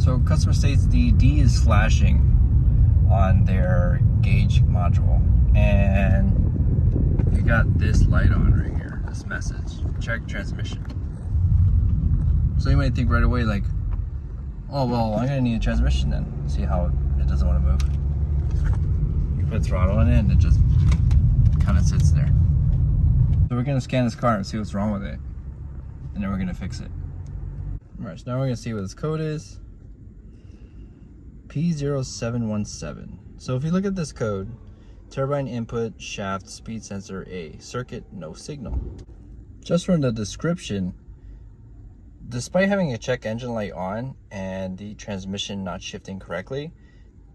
So customer states the D is flashing on their gauge module, and you got this light on right here, this message, check transmission. So you might think right away like, oh well, I'm gonna need a transmission then. See how it doesn't want to move? You put throttle in it and it just kind of sits there. So we're gonna scan this car and see what's wrong with it, and then we're gonna fix it. Alright, so now we're gonna see what this code is. P0717. So if you look at this code, turbine input, shaft, speed sensor A, circuit, no signal. Just from the description, despite having a check engine light on and the transmission not shifting correctly,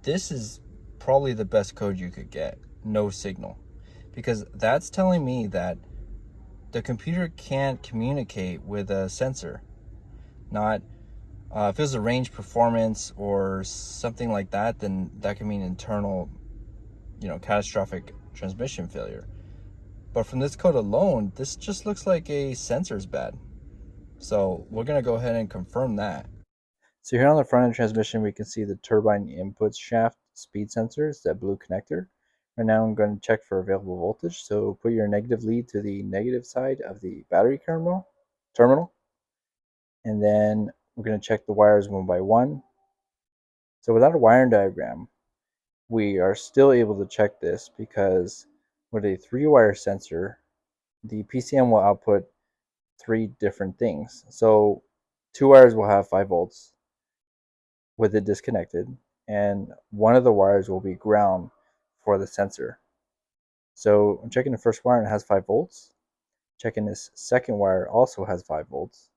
this is probably the best code you could get, no signal. Because that's telling me that the computer can't communicate with a sensor. Not if it was a range performance or something like that, then that could mean internal, catastrophic transmission failure. But from this code alone, this just looks like a sensor's bad. So we're gonna go ahead and confirm that. So here on the front of the transmission, we can see the turbine input shaft speed sensors, that blue connector. Right now I'm going to check for available voltage. So put your negative lead to the negative side of the battery terminal. And then we're going to check the wires one by one. So without a wiring diagram, we are still able to check this because with a 3-wire sensor, the PCM will output 3 different things. So 2 wires will have 5 volts with it disconnected, and one of the wires will be ground for the sensor. So I'm checking the first wire and it has 5 volts. Checking this second wire also has 5 volts.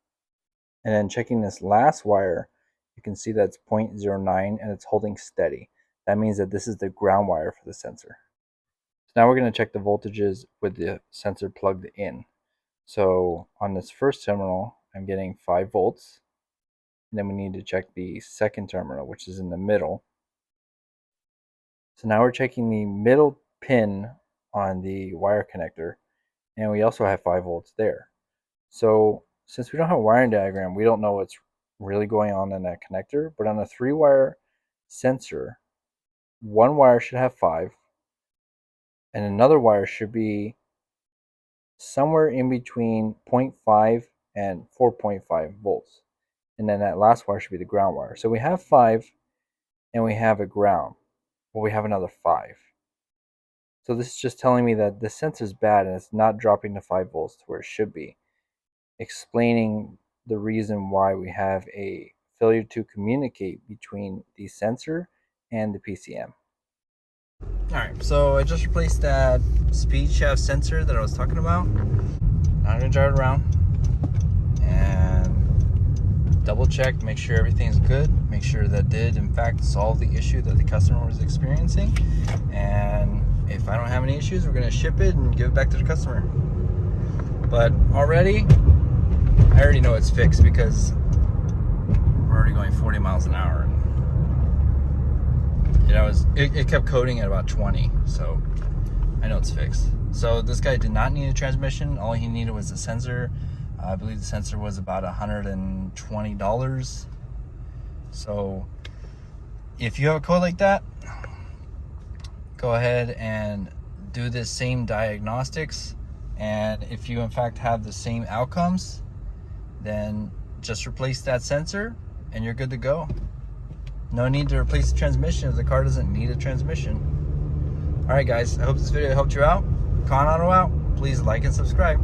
And then checking this last wire, you can see that's 0.09 and it's holding steady. That means that this is the ground wire for the sensor. So now we're going to check the voltages with the sensor plugged in. So on this first terminal, I'm getting 5 volts. And then we need to check the second terminal, which is in the middle. So now we're checking the middle pin on the wire connector, and we also have 5 volts there. So since we don't have a wiring diagram, we don't know what's really going on in that connector, but on a 3-wire sensor, one wire should have 5, and another wire should be somewhere in between 0.5 and 4.5 volts. And then that last wire should be the ground wire. So we have 5 and we have a ground. Well, we have another 5. So this is just telling me that the sensor is bad and it's not dropping the 5 volts to where it should be, explaining the reason why we have a failure to communicate between the sensor and the PCM. Alright, so I just replaced that speed shaft sensor that I was talking about. Now I'm going to drive it around and double check, make sure everything's good, make sure that did in fact solve the issue that the customer was experiencing. And if I don't have any issues, we're going to ship it and give it back to the customer. But I already know it's fixed because we're already going 40 miles an hour. It kept coding at about 20, so I know it's fixed. So this guy did not need a transmission. All he needed was a sensor. I believe the sensor was about $120. So if you have a code like that, go ahead and do this same diagnostics. And if you in fact have the same outcomes, then just replace that sensor and you're good to go. No need to replace the transmission if the car doesn't need a transmission. Alright guys, I hope this video helped you out. Con Auto out. Please like and subscribe.